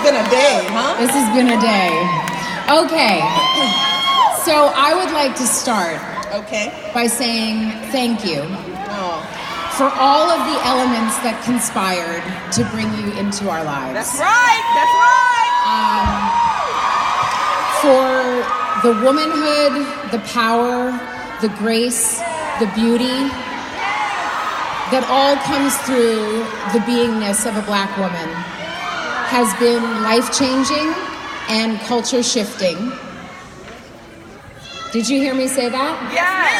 been a day, huh? This has been a day. Okay. So I would like to start by saying thank you for all of the elements that conspired to bring you into our lives. That's right. That's right. For the womanhood, the power, the grace, the beauty that all comes through the beingness of a Black woman has been life-changing and culture-shifting. Did you hear me say that? Yes.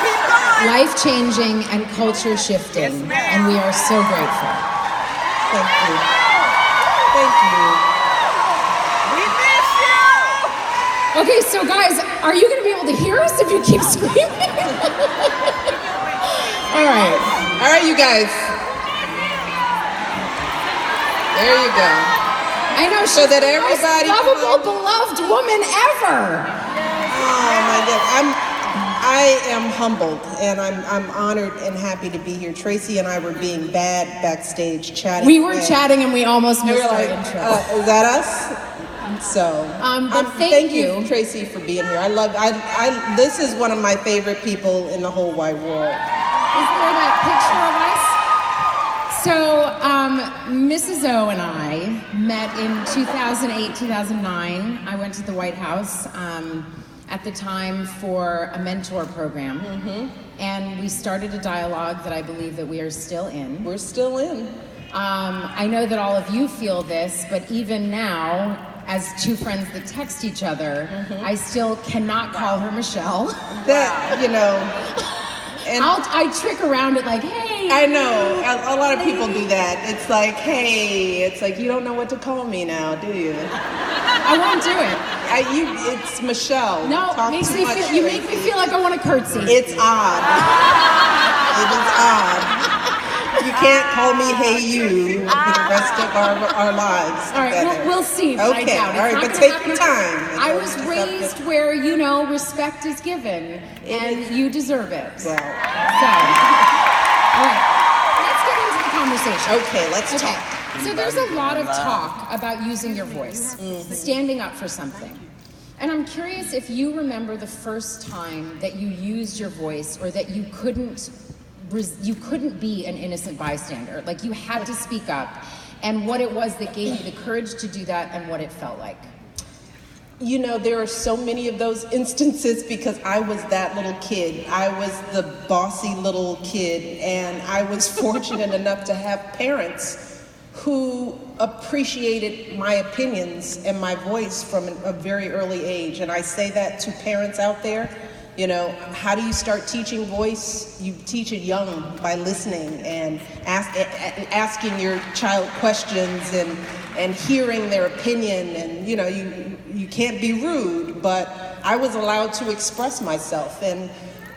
Keep going. Life-changing and culture-shifting, and we are so grateful. Thank you. Thank you. We miss you. Okay, so guys, are you going to be able to hear us if you keep screaming? All right, you guys. There you go. I know, so that everybody, the most lovable, beloved woman ever. Oh my God, I am humbled, and I'm honored and happy to be here. Tracee and I were being bad backstage chatting. We were chatting, and we almost missed our intro. Is that us? So, thank you, Tracee, for being here. I this is one of my favorite people in the whole wide world. Isn't there that picture of us? So, Mrs. O and I met in 2008, 2009. I went to the White House at the time for a mentor program. And we started a dialogue that I believe that we are still in. We're still in. I know that all of you feel this, but even now, as two friends that text each other, I still cannot call her Michelle. That, you know. And I trick around it like, hey. I know. A lot of people do that. It's like, hey, it's like, you don't know what to call me now, do you? I won't do it. It's Michelle. No, you make me feel like I want to curtsy. It's odd. It is odd. You can't call me hey you for the rest of our lives. All right, we'll see. Okay, all right, but take your time. I was raised where, you know, respect is given, and you deserve it. Well. So, all right, let's get into the conversation. Okay, let's talk. So there's a lot of talk about using your voice, standing up for something. And I'm curious if you remember the first time that you used your voice, or that you couldn't be an innocent bystander, like you had to speak up, and what it was that gave you the courage to do that, and what it felt like. You know, there are so many of those instances because I was that little kid. I was the bossy little kid, and I was fortunate enough to have parents who appreciated my opinions and my voice from a very early age. And I say that to parents out there. You know, how do you start teaching voice? You teach it young by listening and asking your child questions and hearing their opinion. And, you know, you can't be rude, but I was allowed to express myself. And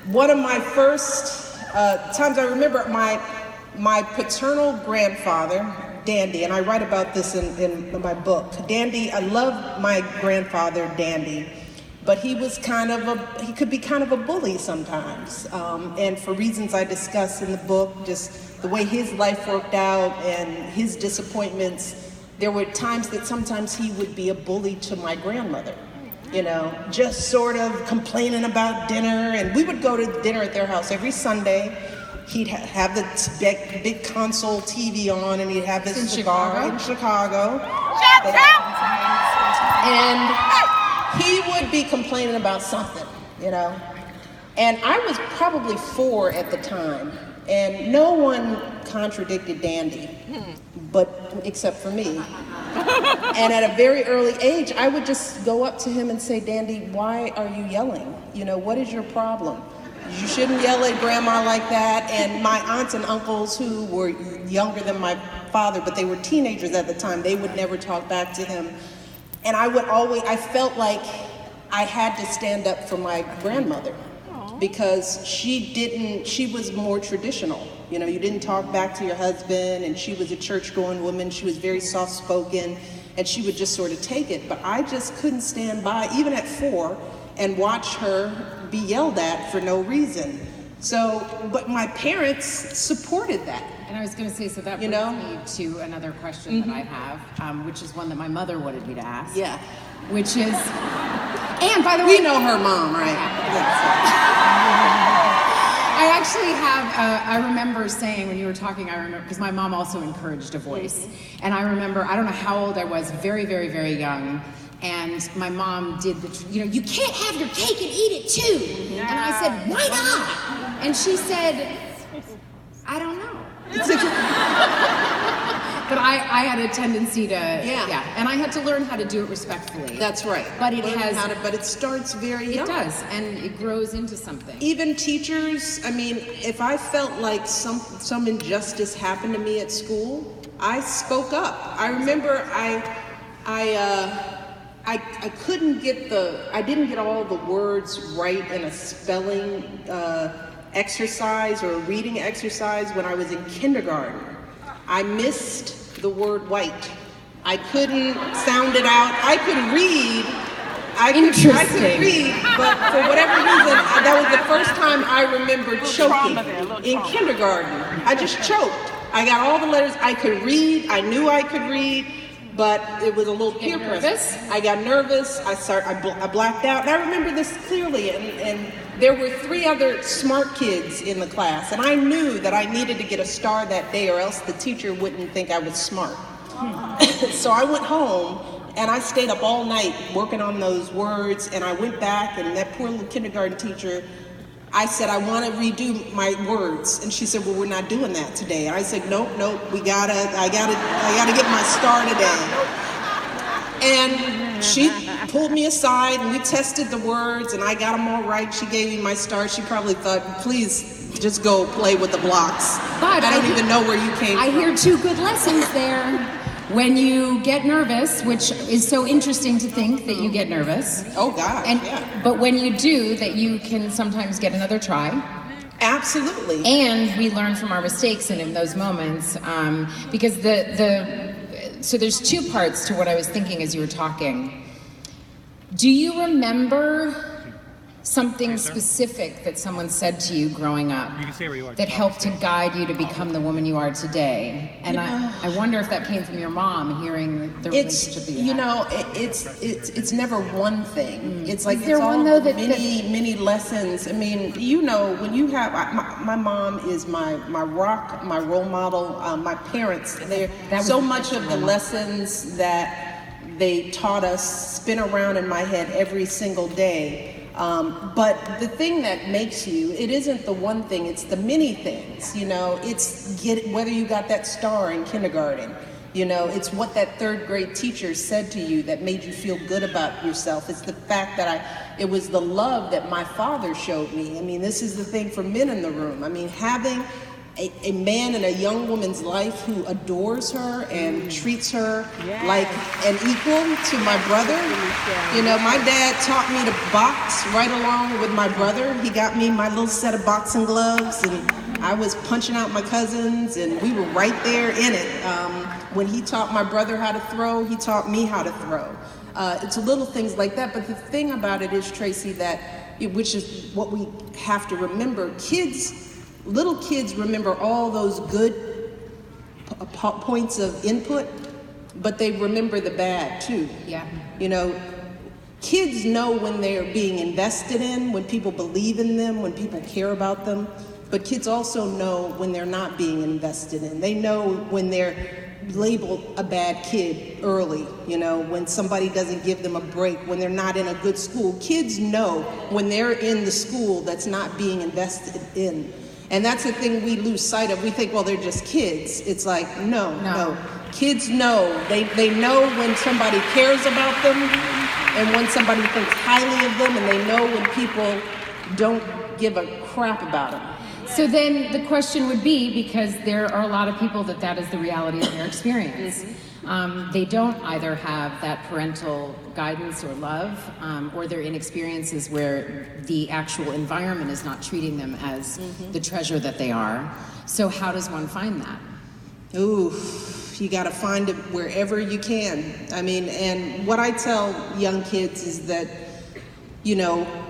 one of my first times, I remember my paternal grandfather, Dandy, and I write about this in my book. Dandy, I love my grandfather, Dandy. But he could be kind of a bully sometimes. And for reasons I discuss in the book, just the way his life worked out and his disappointments, there were times that sometimes he would be a bully to my grandmother. You know, just sort of complaining about dinner. And we would go to dinner at their house every Sunday. He'd have the big console TV on, and he'd have his cigar in Chicago. And he would be complaining about something, you know. And I was probably 4 at the time, and no one contradicted Dandy, except for me. And at a very early age, I would just go up to him and say, Dandy, why are you yelling? You know, what is your problem? You shouldn't yell at grandma like that. And my aunts and uncles, who were younger than my father, but they were teenagers at the time, they would never talk back to him. And I felt like I had to stand up for my grandmother because she was more traditional. You know, you didn't talk back to your husband, and she was a church-going woman. She was very soft-spoken, and she would just sort of take it. But I just couldn't stand by, even at 4, and watch her be yelled at for no reason. So, but my parents supported that. And I was going to say, so that brings me to another question that I have, which is one that my mother wanted me to ask. Yeah. Which is, and by the way, we know her mom, right? I actually have, I remember saying when you were talking, I remember, because my mom also encouraged a voice. And I remember, I don't know how old I was, very, very, very young. And my mom did you can't have your cake and eat it too. Yeah. And I said, why not? And she said, I don't know. But I had a tendency to, and I had to learn how to do it respectfully. That's right. But but it starts very young. It does, and it grows into something. Even teachers, I mean, if I felt like some injustice happened to me at school, I spoke up. I remember I couldn't get I didn't get all the words right in a spelling exercise or a reading exercise when I was in kindergarten. I missed the word white. I couldn't sound it out. I could read. I could read, but for whatever reason, that was the first time I remember choking in kindergarten. I just choked. I got all the letters. I could read. I knew I could read, but it was a little peer pressure. I got nervous. I blacked out. And I remember this clearly, and there were 3 other smart kids in the class, and I knew that I needed to get a star that day or else the teacher wouldn't think I was smart. So I went home and I stayed up all night working on those words, and I went back, and that poor little kindergarten teacher, I said, I want to redo my words. And she said, well, we're not doing that today. And I said, nope, I gotta get my star today. And she pulled me aside and we tested the words and I got them all right. She gave me my star. She probably thought, please just go play with the blocks. But I don't even know where you came from. I hear 2 good lessons there. When you get nervous, which is so interesting to think that you get nervous. Oh God, But when you do, that you can sometimes get another try. Absolutely. And we learn from our mistakes and in those moments, because so there's 2 parts to what I was thinking as you were talking. Do you remember something specific that someone said to you growing up that helped to guide you to become the woman you are today? And I wonder if that came from your mom, hearing the relationship that you had. It's never one thing. It's like it's all many lessons. I mean, when you have my mom is my rock, my role model. My parents, so much of the lessons that they taught us spin around in my head every single day. But the thing that makes you, it isn't the one thing, it's the many things, it's whether you got that star in kindergarten, it's what that 3rd grade teacher said to you that made you feel good about yourself. It's the fact that it was the love that my father showed me. I mean, this is the thing for men in the room. I mean, having a man in a young woman's life who adores her and treats her like an equal to my brother. My dad taught me to box right along with my brother. He got me my little set of boxing gloves, and I was punching out my cousins, and we were right there in it. When he taught my brother how to throw, he taught me how to throw. It's little things like that, but the thing about it is, Tracee, which is what we have to remember, little kids remember all those good points of input, but they remember the bad too. Yeah. Kids know when they're being invested in, when people believe in them, when people care about them, but kids also know when they're not being invested in. They know when they're labeled a bad kid early, when somebody doesn't give them a break, when they're not in a good school. Kids know when they're in the school that's not being invested in. And that's the thing we lose sight of. We think, well, they're just kids. It's like, no. Kids know. They know when somebody cares about them and when somebody thinks highly of them, and they know when people don't give a crap about them. So then the question would be, because there are a lot of people that is the reality of their experience. They don't either have that parental guidance or love, or they're in experiences where the actual environment is not treating them as the treasure that they are. So how does one find that? Ooh, you got to find it wherever you can. I mean, and what I tell young kids is that,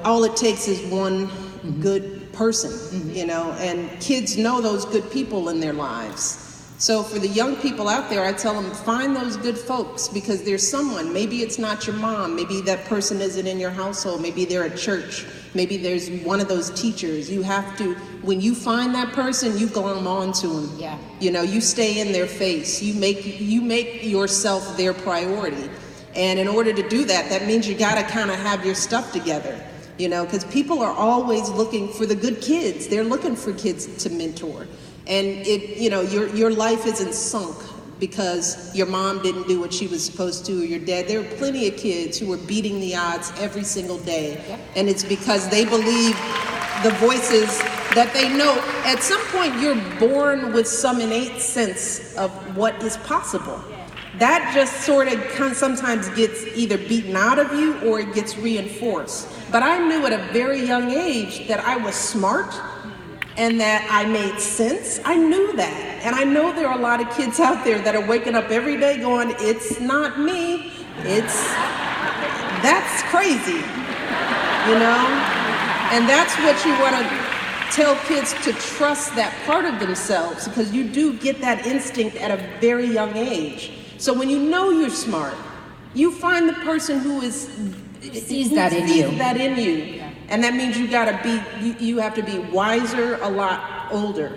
all it takes is one good person, you know, and kids know those good people in their lives. So for the young people out there, I tell them, find those good folks, because there's someone, maybe it's not your mom, maybe that person isn't in your household, maybe they're at church, maybe there's one of those teachers. You have to, when you find that person, you glom on to them. Yeah. You know, you stay in their face. You make yourself their priority. And in order to do that, that means you got to kind of have your stuff together. You know, because people are always looking for the good kids. They're looking for kids to mentor. And you know, your life isn't sunk because your mom didn't do what she was supposed to, or your dad. There are plenty of kids who are beating the odds every single day. Yep. And it's because they believe the voices that they know. At some point, you're born with some innate sense of what is possible. That just sort of sometimes gets either beaten out of you or it gets reinforced. But I knew at a very young age that I was smart and that I made sense. I knew that. And I know there are a lot of kids out there that are waking up every day going, it's not me, that's crazy, you know? And that's what you want to tell kids, to trust that part of themselves, because you do get that instinct at a very young age. So when you know you're smart, you find the person who sees that in you. And that means you have to be wiser a lot older,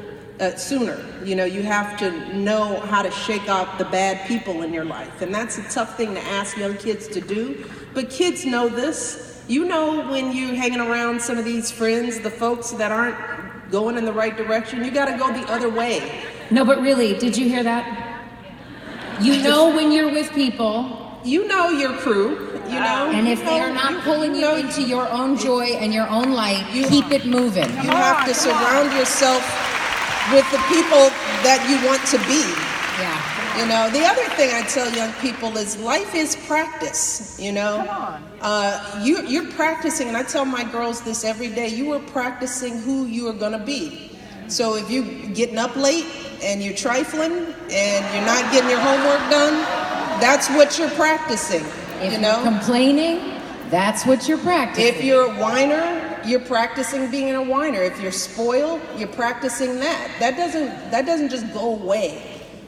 sooner. You know, you have to know how to shake out the bad people in your life. And that's a tough thing to ask young kids to do. But kids know this. You know, when you're hanging around some of these friends, the folks that aren't going in the right direction, you got to go the other way. No, but really, did you hear that? You know when you're with people. You know your crew. You know, and if they are not pulling you into your own joy and your own light, keep it moving. You have to surround yourself with the people that you want to be. Yeah. You know, the other thing I tell young people is life is practice, you know. You're practicing, and I tell my girls this every day, you are practicing who you are going to be. So if you're getting up late and you're trifling and you're not getting your homework done, that's what you're practicing. If you're complaining, that's what you're practicing. If you're a whiner, you're practicing being a whiner. If you're spoiled, you're practicing that. That doesn't just go away,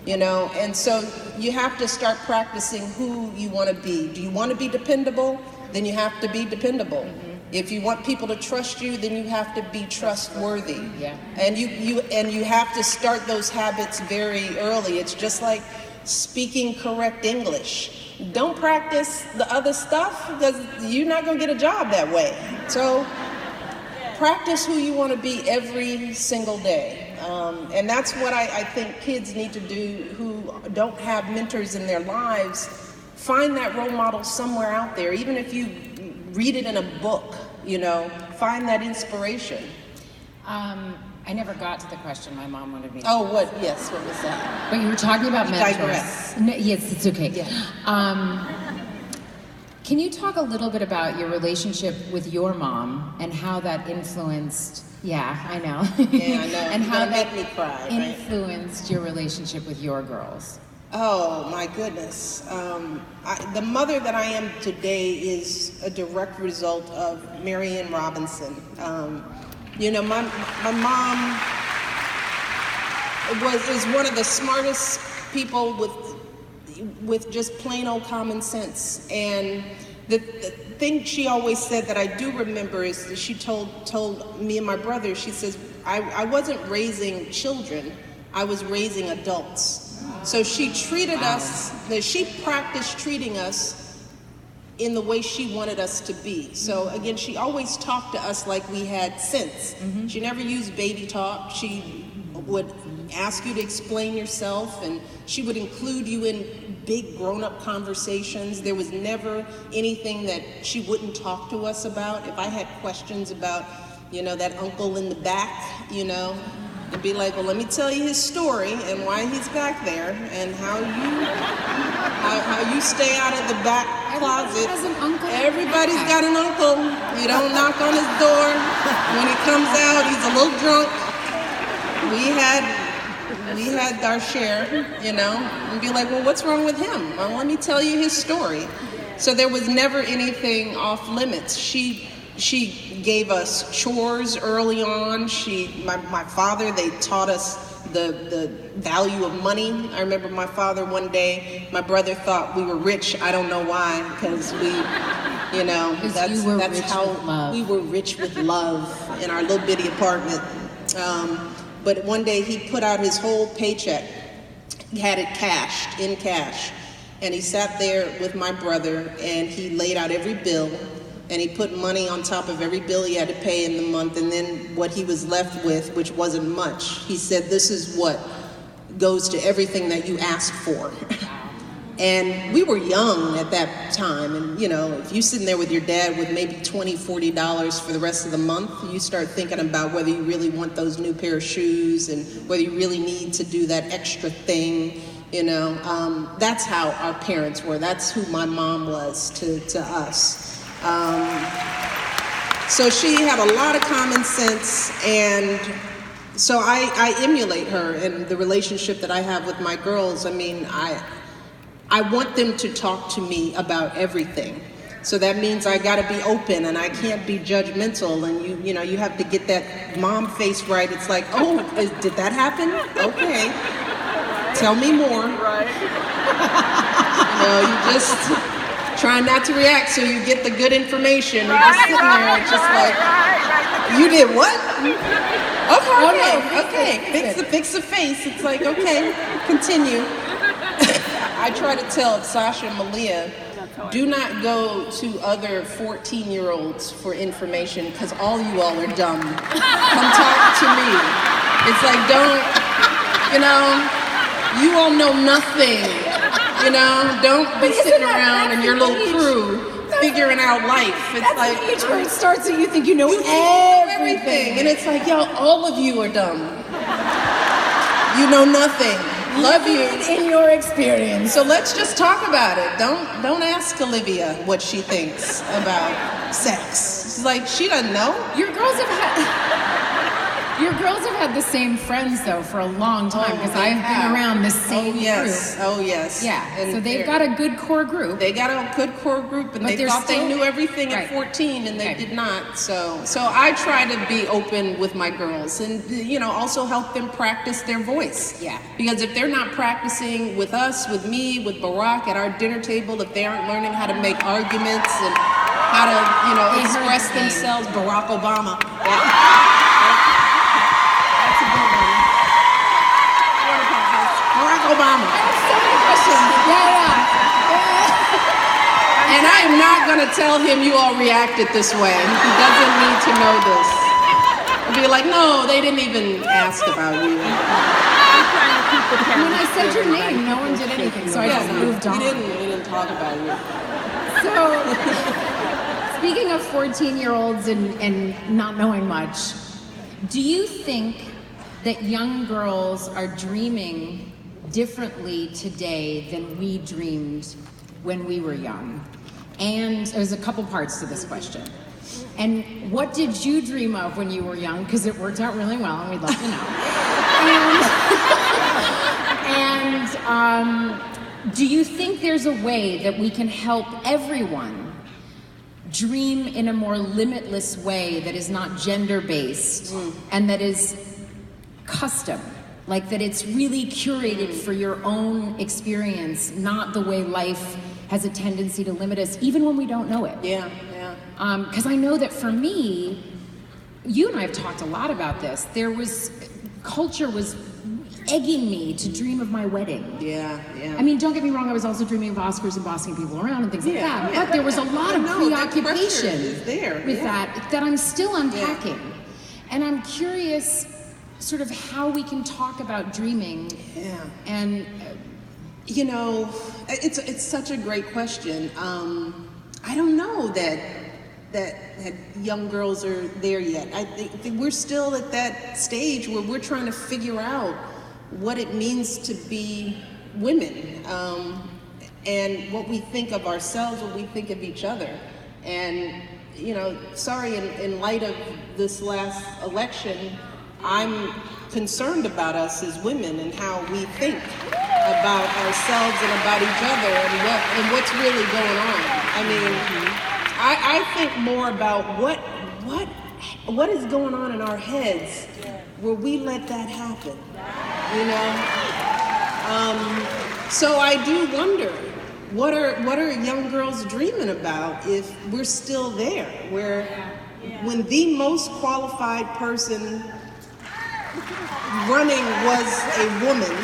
you know. And so you have to start practicing who you want to be. Do you want to be dependable? Then you have to be dependable. Mm-hmm. If you want people to trust you, then you have to be trustworthy. Yeah. And you have to start those habits very early. It's just like speaking correct English. Don't practice the other stuff, because you're not going to get a job that way. So practice who you want to be every single day. And that's what I think kids need to do who don't have mentors in their lives. Find that role model somewhere out there, even if you read it in a book, you know, find that inspiration. I never got to the question my mom wanted me to ask. What? Yes, what was that? But you were talking about mentors. Digress. No, yes, it's okay. Yeah. Can you talk a little bit about your relationship with your mom and how that influenced? Yeah, I know. Yeah, I know. And how that make me cry, influenced your relationship with your girls? Oh my goodness. The mother that I am today is a direct result of Marianne Robinson. You know, my mom is one of the smartest people with just plain old common sense. And the thing she always said that I do remember is that she told me and my brother, she says, I wasn't raising children, I was raising adults. So she treated us, she practiced treating us in the way she wanted us to be. So again, she always talked to us like we had sense. Mm-hmm. She never used baby talk. She would ask you to explain yourself, and she would include you in big grown-up conversations. There was never anything that she wouldn't talk to us about. If I had questions about, you know, that uncle in the back, you know, it'd be like, well, let me tell you his story and why he's back there and how you stay out of the back closet. Everybody's got an uncle. You don't knock on his door. When he comes out, he's a little drunk. We had our share, you know, and be like, well, what's wrong with him? Well, let me tell you his story. So there was never anything off limits. She she gave us chores early on. My father, they taught us the value of money. I remember my father one day, my brother thought we were rich. I don't know why, because we, that's how we were rich with love in our little bitty apartment. But one day he put out his whole paycheck. He had it in cash. And he sat there with my brother and he laid out every bill. And he put money on top of every bill he had to pay in the month, and then what he was left with, which wasn't much, he said, this is what goes to everything that you asked for. And we were young at that time, and if you're sitting there with your dad with maybe $20, $40 for the rest of the month, you start thinking about whether you really want those new pair of shoes and whether you really need to do that extra thing. That's how our parents were. That's who my mom was to us. So she had a lot of common sense, and so I emulate her in the relationship that I have with my girls. I mean, I want them to talk to me about everything. So that means I gotta be open and I can't be judgmental, and you have to get that mom face right. It's like, oh, did that happen? Okay. Tell me more. Right. You just try not to react so you get the good information. You're just sitting there just like, you did what? Okay. Fix the face. It's like, okay, continue. I try to tell Sasha and Malia, do not go to other 14-year-olds for information, because all you all are dumb. Come talk to me. It's like, you all know nothing. Don't be sitting around in your little crew figuring out life. It's that's like the age where it starts that you think you know everything. And it's like, all of you are dumb. You know nothing. Love you. In your experience. So let's just talk about it. Don't ask Olivia what she thinks about sex. It's like, she doesn't know. Your girls have had the same friends though for a long time, because I've been around the same group. Oh yes. Yeah. And so they've got a good core group. They got a good core group, and they thought they knew everything at 14, and they did not. So I try to be open with my girls, and also help them practice their voice. Yeah. Because if they're not practicing with us, with me, with Barack at our dinner table, if they aren't learning how to make arguments and how to express themselves, Barack Obama. Obama. So many questions. Yeah. And I am not going to tell him you all reacted this way. He doesn't need to know this. I'll be like, no, they didn't even ask about you. When I said your name, no one did anything, so I just moved on. We didn't talk about you. So, speaking of 14-year-olds and not knowing much, do you think that young girls are dreaming differently today than we dreamed when we were young? And there's a couple parts to this question. And what did you dream of when you were young? Because it worked out really well, and we'd love to know. And do you think there's a way that we can help everyone dream in a more limitless way that is not gender-based and that is custom? Like that it's really curated for your own experience, not the way life has a tendency to limit us, even when we don't know it. Yeah. Because I know that for me, you and I have talked a lot about this. Culture was egging me to dream of my wedding. Yeah. I mean, don't get me wrong, I was also dreaming of Oscars and bossing people around and things like that. But there was a lot of preoccupation with that I'm still unpacking. Yeah. And I'm curious sort of how we can talk about dreaming. Yeah. And it's such a great question. I don't know that young girls are there yet. I think we're still at that stage where we're trying to figure out what it means to be women, and what we think of ourselves, what we think of each other. And in light of this last election, I'm concerned about us as women and how we think about ourselves and about each other and what's really going on. I mean, I think more about what is going on in our heads where we let that happen, you know? So I do wonder, what are young girls dreaming about if we're still there, where when the most qualified person running was a woman,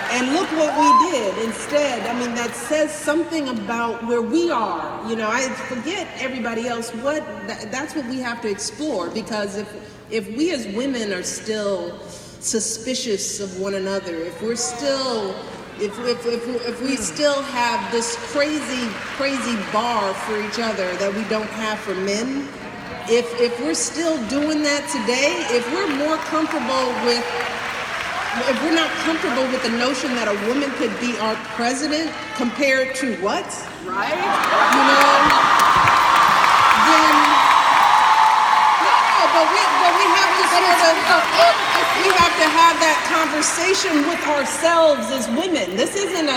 and look what we did instead. I mean, that says something about where we are. You know, I forget everybody else. That's what we have to explore, because if we as women are still suspicious of one another, if we're still, if we still have this crazy bar for each other that we don't have for men, if we're still doing that today, if we're more comfortable with, if we're not comfortable with the notion that a woman could be our president compared to what? Right? You know? Then, no, but we have to we have to have that conversation with ourselves as women. This isn't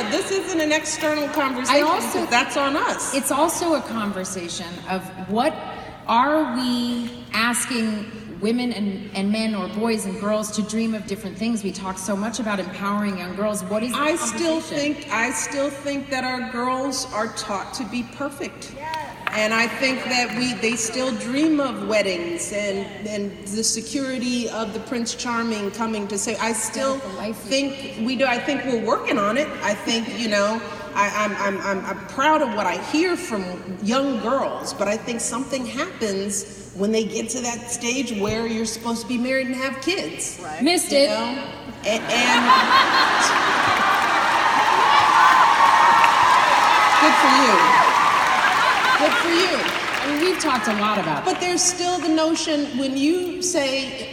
an external conversation. That's on us. It's also a conversation of what are we asking women and men, or boys and girls, to dream of different things. We talk so much about empowering young girls. What is the conversation? I still think that our girls are taught to be perfect. And I think that they still dream of weddings and the security of the Prince Charming coming to say, I still think we do. I think we're working on it. I think, you know, I'm proud of what I hear from young girls, but I think something happens when they get to that stage where you're supposed to be married and have kids. Right. Missed it. Know? And good for you. Good for you. I mean, we've talked a lot about But there's still the notion when you say,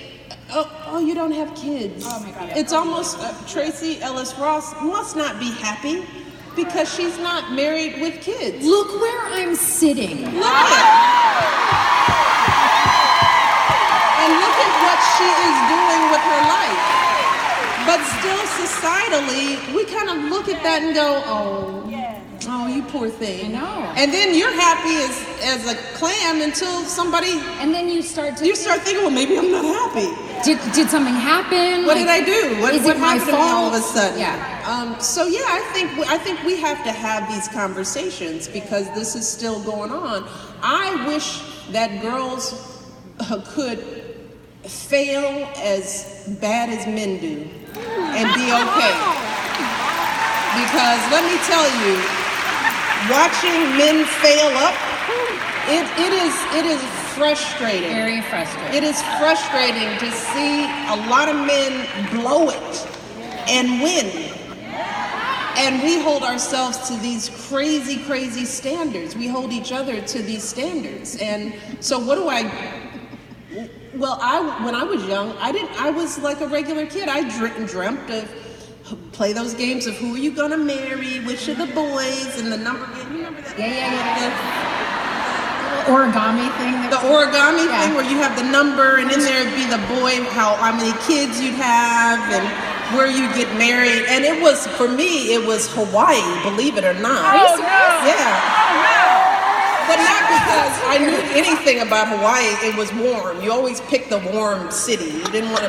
oh, you don't have kids. Oh my God. It's almost, Tracee Ellis Ross must not be happy because she's not married with kids. Look where I'm sitting. Look at it. And look at what she is doing with her life. But still societally, we kind of look at that and go, oh, you poor thing. I know. And then you're happy as a clam until somebody... And then you start thinking, well, maybe I'm not happy. Did something happen? What did I do? What happened to me all of a sudden? Yeah. So yeah, I think we have to have these conversations because this is still going on. I wish that girls could fail as bad as men do and be okay. Because let me tell you, watching men fail up, it is frustrating. Very frustrating. It is frustrating to see a lot of men blow it and win. And we hold ourselves to these crazy standards. We hold each other to these standards. And so what do when I was young, I was like a regular kid. I dreamt of play those games of who are you gonna marry, which of the boys, and the number game. You remember that? Yeah. Origami thing. The origami thing where you have the number and in there would be the boy, how many kids you'd have and where you'd get married. And it was, for me, it was Hawaii, believe it or not. Oh, no. Yeah. Oh, no. But not because I knew anything about Hawaii. It was warm. You always pick the warm city. You didn't want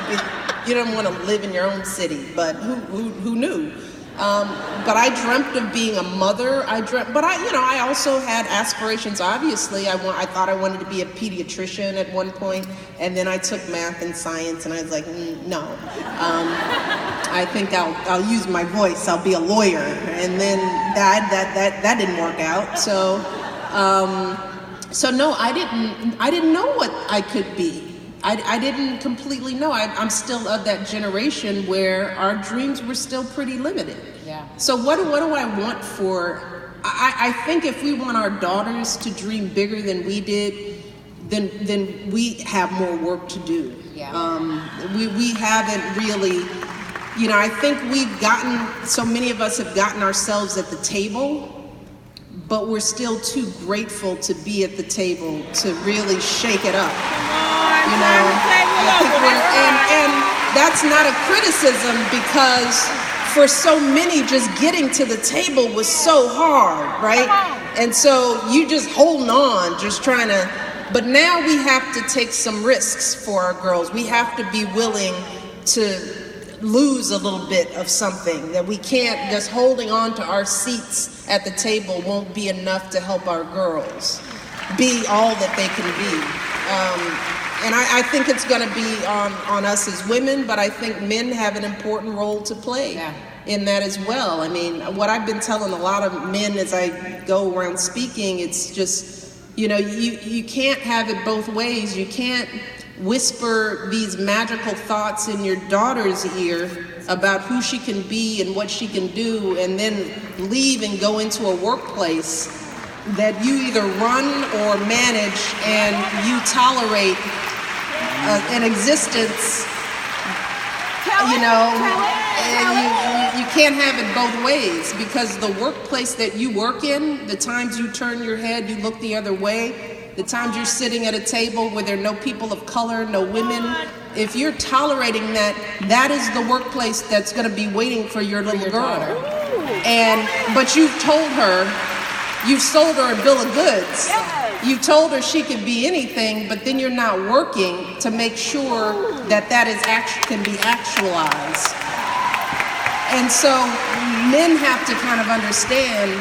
to live in your own city, but who knew? But I dreamt of being a mother. But I also had aspirations. Obviously, I thought I wanted to be a pediatrician at one point, and then I took math and science, and I was like, no. I think I'll use my voice. I'll be a lawyer, and then that didn't work out. So no, I didn't know what I could be. I didn't completely know. I'm still of that generation where our dreams were still pretty limited. Yeah. So what do I want for? I think if we want our daughters to dream bigger than we did, then we have more work to do. Yeah. We haven't really. I think so many of us have gotten ourselves at the table, but we're still too grateful to be at the table to really shake it up. I think and that's not a criticism, because for so many, just getting to the table was so hard, right? And so you just holding on, just trying to, but now we have to take some risks for our girls. We have to be willing to lose a little bit of something, that we can't, just holding on to our seats at the table won't be enough to help our girls be all that they can be. And I think it's going to be on us as women, but I think men have an important role to play in that as well. I mean, what I've been telling a lot of men as I go around speaking, it's just, you know, you can't have it both ways. You can't whisper these magical thoughts in your daughter's ear about who she can be and what she can do, and then leave and go into a workplace that you either run or manage, and you tolerate an existence, you know, and you can't have it both ways, because the workplace that you work in, the times you turn your head, you look the other way, the times you're sitting at a table where there are no people of color, no women, if you're tolerating that, that is the workplace that's going to be waiting for your little girl. But you've told her, you've sold her a bill of goods. You told her she could be anything, but then you're not working to make sure that that is can be actualized. And so men have to kind of understand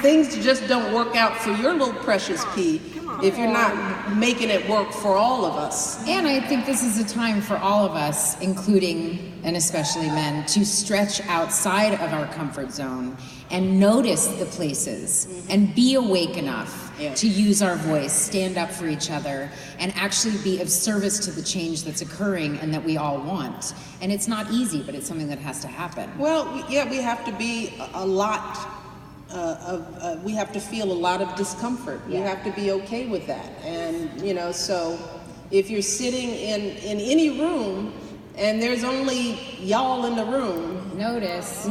things just don't work out for your little precious pea if you're not making it work for all of us. And I think this is a time for all of us, including and especially men, to stretch outside of our comfort zone and notice the places and be awake enough to use our voice, stand up for each other, and actually be of service to the change that's occurring and that we all want. And it's not easy, but it's something that has to happen. Well, yeah, we have to be a lot we have to feel a lot of discomfort. We have to be okay with that. And, you know, so if you're sitting in any room and there's only y'all in the room, notice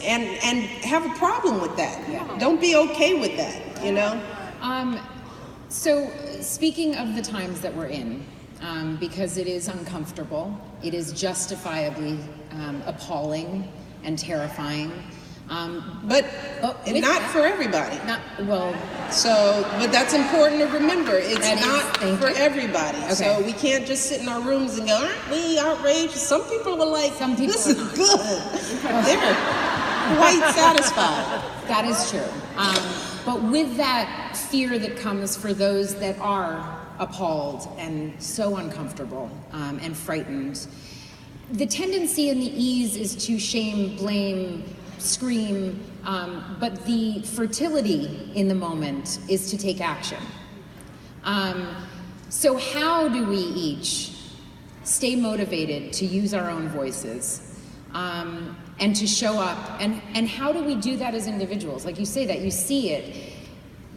and have a problem with that. Don't be okay with that, you know? So speaking of the times that we're in, because it is uncomfortable, it is justifiably appalling and terrifying. But not for everybody. But that's important to remember. It's not for everybody. Okay. So we can't just sit in our rooms and go, aren't we outraged? Some people are like, this is good. They're quite satisfied. That is true. But with that fear that comes for those that are appalled and so uncomfortable and frightened, the tendency and the ease is to shame, blame, scream, but the fertility in the moment is to take action. So how do we each stay motivated to use our own voices and to show up? And how do we do that as individuals? Like you say that, you see it,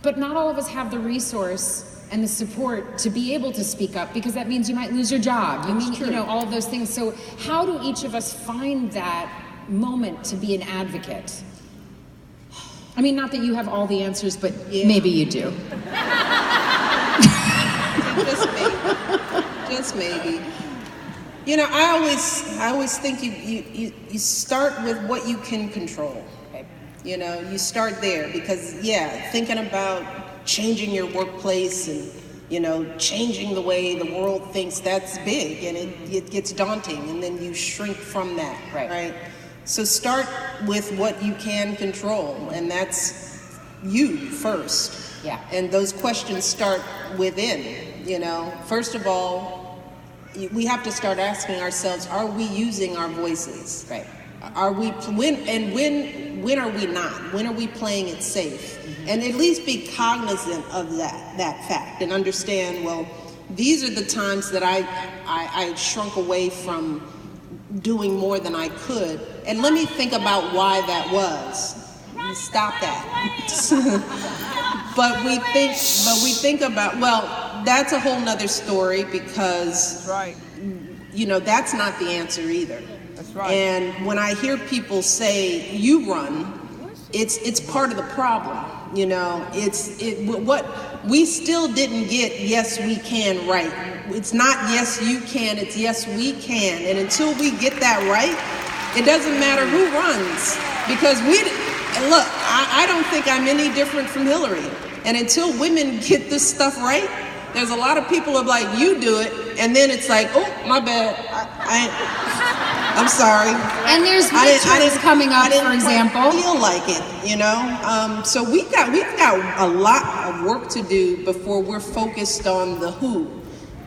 but not all of us have the resource and the support to be able to speak up, because that means you might lose your job. You know, all of those things. So how do each of us find that moment to be an advocate? I mean, not that you have all the answers, but maybe you do. Just maybe. You know, I always think you start with what you can control. You know, you start there, because thinking about changing your workplace and, you know, changing the way the world thinks, that's big, and it gets daunting, and then you shrink from that, right? So start with what you can control, and that's you first. And those questions start within, you know. First of all, we have to start asking ourselves, are we using our voices? Are we, when are we not? When are we playing it safe? And at least be cognizant of that fact, and understand, well, these are the times that I shrunk away from doing more than I could, and let me think about why that was. Stop that. but we think about, well, that's a whole nother story, because you know, that's not the answer either. And when I hear people say you run, it's part of the problem. You know, what we still didn't get yes we can right. It's not yes you can, it's yes we can. And until we get that right, It doesn't matter who runs, because look, I don't think I'm any different from Hillary. And until women get this stuff right, there's a lot of people are like, you do it, and then it's like, oh, my bad, I'm sorry. And there's midterms coming up, for example. I didn't feel like it, you know. So we've got a lot of work to do before we're focused on the who,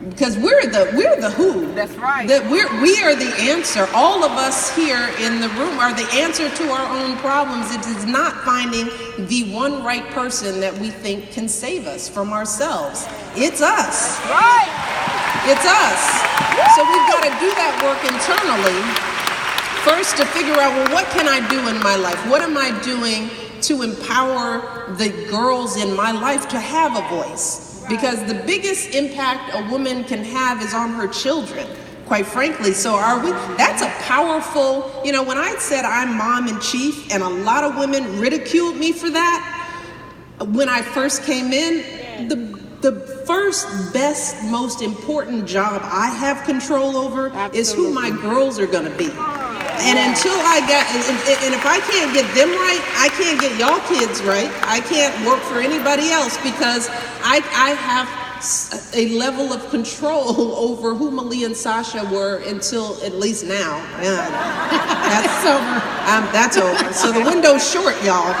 because we're the who. That's right. We are the answer. All of us here in the room are the answer to our own problems. It is not finding the one right person that we think can save us from ourselves. It's us. That's right. It's us. So we've got to do that work internally first to figure out, well, what can I do in my life? What am I doing to empower the girls in my life to have a voice? Because the biggest impact a woman can have is on her children, quite frankly. So that's a powerful, you know, when I said I'm mom in chief, and a lot of women ridiculed me for that, when I first came in, the first, best, most important job I have control over is who my girls are gonna be. And until and if I can't get them right, I can't get y'all kids right. I can't work for anybody else, because I have a level of control over who Malia and Sasha were until at least now. That's over. That's over. So the window's short, y'all.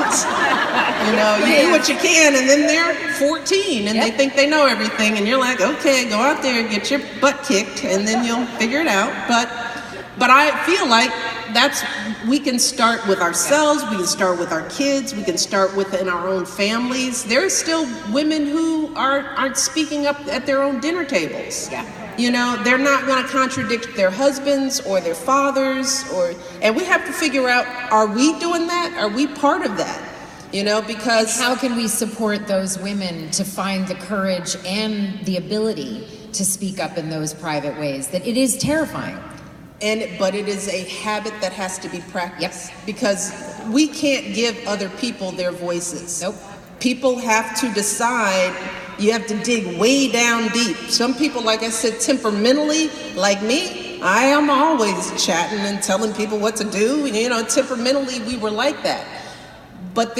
You know, you do what you can, and then they're 14, and they think they know everything, and you're like, okay, go out there and get your butt kicked, and then you'll figure it out. But I feel like we can start with ourselves, we can start with our kids, we can start within our own families. There's still women who aren't speaking up at their own dinner tables. Yeah. You know, they're not going to contradict their husbands or their fathers, and we have to figure out, are we doing that? Are we part of that? You know, because how can we support those women to find the courage and the ability to speak up in those private ways? That it is terrifying. But it is a habit that has to be practiced. Yep. Because we can't give other people their voices. Nope. People have to decide. You have to dig way down deep. Some people, like I said, temperamentally, like me, I am always chatting and telling people what to do. You know, temperamentally, we were like that. But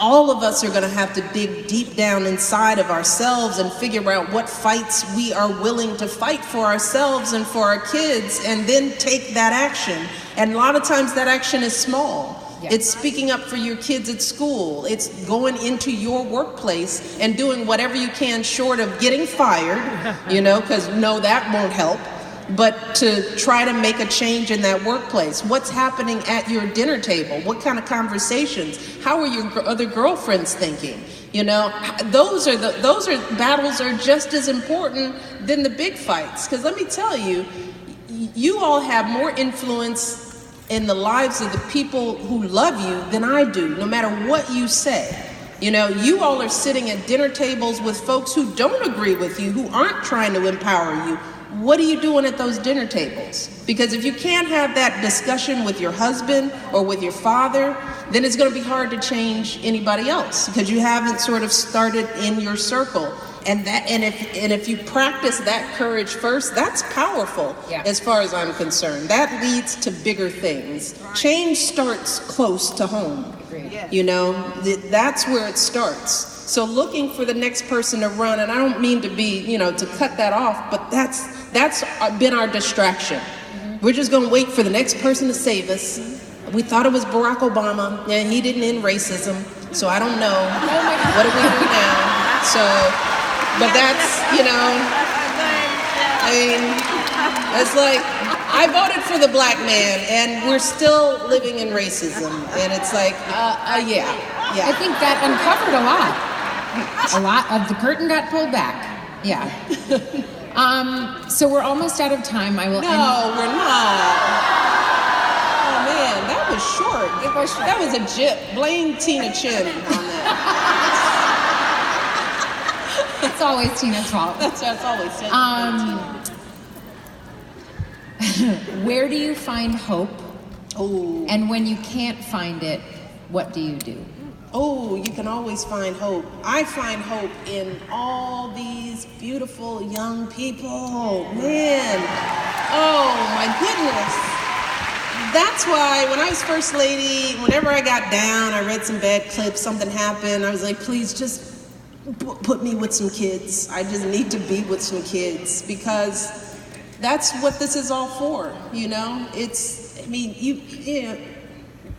all of us are going to have to dig deep down inside of ourselves and figure out what fights we are willing to fight for ourselves and for our kids, and then take that action. And a lot of times that action is small. Yeah. It's speaking up for your kids at school. It's going into your workplace and doing whatever you can, short of getting fired, you know, because no, that won't help. But to try to make a change in that workplace. What's happening at your dinner table? What kind of conversations? How are your other girlfriends thinking? You know, those battles are just as important than the big fights. Because let me tell you, you all have more influence in the lives of the people who love you than I do, no matter what you say. You know, you all are sitting at dinner tables with folks who don't agree with you, who aren't trying to empower you. What are you doing at those dinner tables? Because if you can't have that discussion with your husband or with your father, then it's going to be hard to change anybody else, because you haven't sort of started in your circle. And if you practice that courage first, that's powerful. Yeah. As far as I'm concerned. That leads to bigger things. Change starts close to home. Agreed. You know, that's where it starts. So looking for the next person to run, and I don't mean to be, you know, to cut that off, but that's been our distraction. Mm-hmm. We're just going to wait for the next person to save us. We thought it was Barack Obama, and he didn't end racism, so I don't know. What do we do now? So, but that's, you know, I mean, it's like, I voted for the black man, and we're still living in racism, and it's like, yeah. I think that uncovered a lot. A lot of the curtain got pulled back. Yeah. So we're almost out of time. No, we're not. Oh man, that was short. It was short. That was a jip. Blame Tina Chin on that. It's always Tina's fault. That's always Tina. Where do you find hope? Oh. And when you can't find it, what do you do? Oh, you can always find hope. I find hope in all these beautiful young people. Man, oh my goodness. that's why when I was First Lady, whenever I got down, I read some bad clips, something happened, I was like, please just put me with some kids. I just need to be with some kids, because that's what this is all for, you know?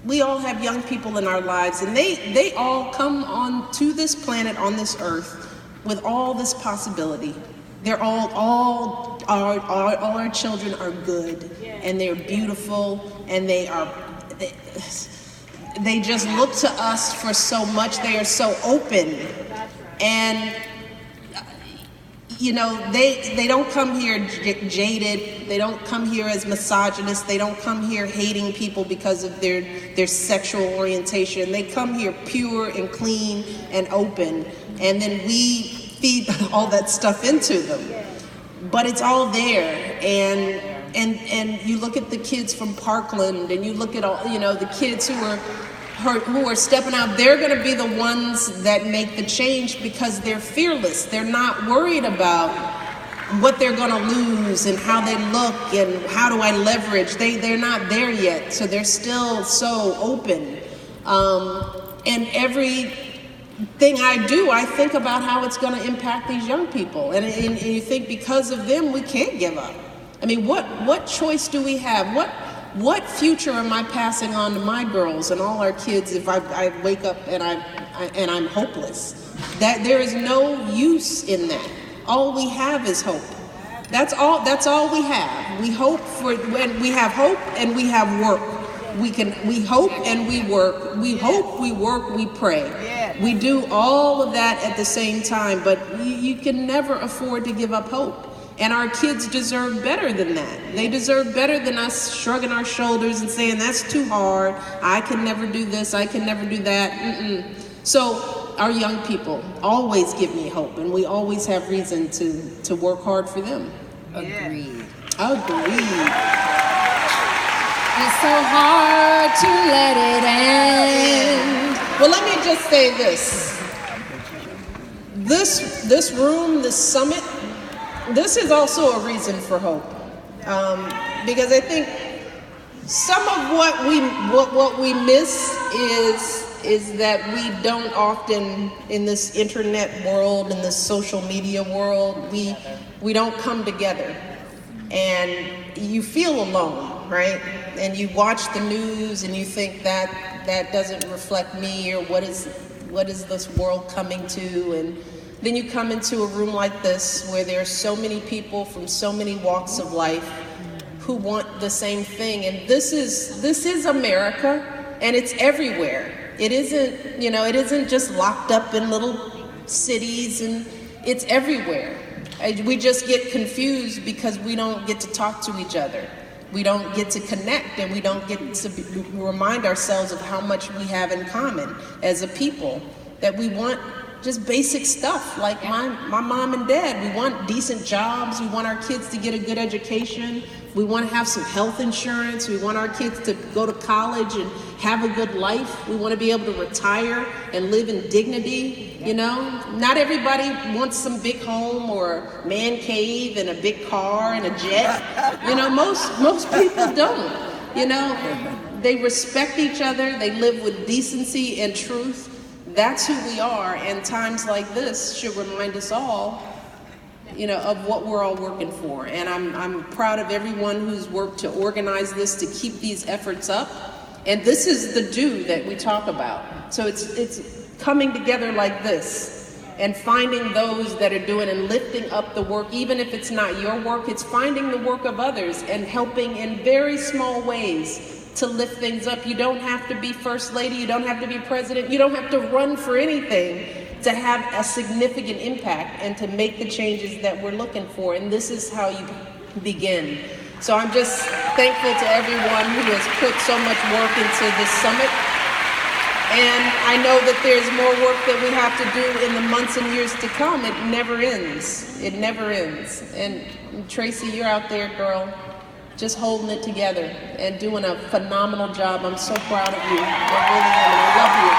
We all have young people in our lives, and they all come on to this planet, on this earth, with all this possibility. They're all our children are good, and they're beautiful, and they just look to us for so much. They are so open, and you know, they don't come here jaded. They don't come here as misogynists. They don't come here hating people because of their sexual orientation. They come here pure and clean and open, and then we feed all that stuff into them. But it's all there, and you look at the kids from Parkland, and you look at all, you know, the kids who are stepping out. They're going to be the ones that make the change, because they're fearless. They're not worried about what they're going to lose and how they look and how do I leverage. They're not there yet, so they're still so open. And everything I do, I think about how it's going to impact these young people. And you think, because of them, we can't give up. I mean, what choice do we have? What future am I passing on to my girls and all our kids if I wake up and I'm hopeless? That there is no use in that. All we have is hope. That's all we have. We hope when we have hope, and we have work. We hope and we work. We hope, we work, we pray. We do all of that at the same time, but you can never afford to give up hope. And our kids deserve better than that. They deserve better than us shrugging our shoulders and saying, that's too hard. I can never do this. I can never do that. So our young people always give me hope, and we always have reason to work hard for them. Agreed. Agreed. It's so hard to let it end. Well, let me just say this. This room, this summit, this is also a reason for hope, because I think some of what we miss is that we don't often, in this internet world, in this social media world, we don't come together, and you feel alone, right? And you watch the news and you think that doesn't reflect me, or what is this world coming to? And then you come into a room like this, where there are so many people from so many walks of life who want the same thing. And this is America, and it's everywhere. It isn't just locked up in little cities, and it's everywhere. We just get confused because we don't get to talk to each other. We don't get to connect, and we don't get to remind ourselves of how much we have in common as a people, that we want just basic stuff like my mom and dad. We want decent jobs. We want our kids to get a good education. We want to have some health insurance. We want our kids to go to college and have a good life. We want to be able to retire and live in dignity. You know, not everybody wants some big home or man cave and a big car and a jet. You know, most people don't. You know, they respect each other. They live with decency and truth. That's who we are, and times like this should remind us all, you know, of what we're all working for. And I'm proud of everyone who's worked to organize this, to keep these efforts up. And this is the do that we talk about. So it's coming together like this, and finding those that are doing and lifting up the work, even if it's not your work, it's finding the work of others and helping in very small ways to lift things up. You don't have to be First Lady, you don't have to be President, you don't have to run for anything to have a significant impact and to make the changes that we're looking for. And this is how you begin. So I'm just thankful to everyone who has put so much work into this summit. And I know that there's more work that we have to do in the months and years to come. It never ends. It never ends. And Tracee, you're out there, girl, just holding it together and doing a phenomenal job. I'm so proud of you. I really am, and I love you.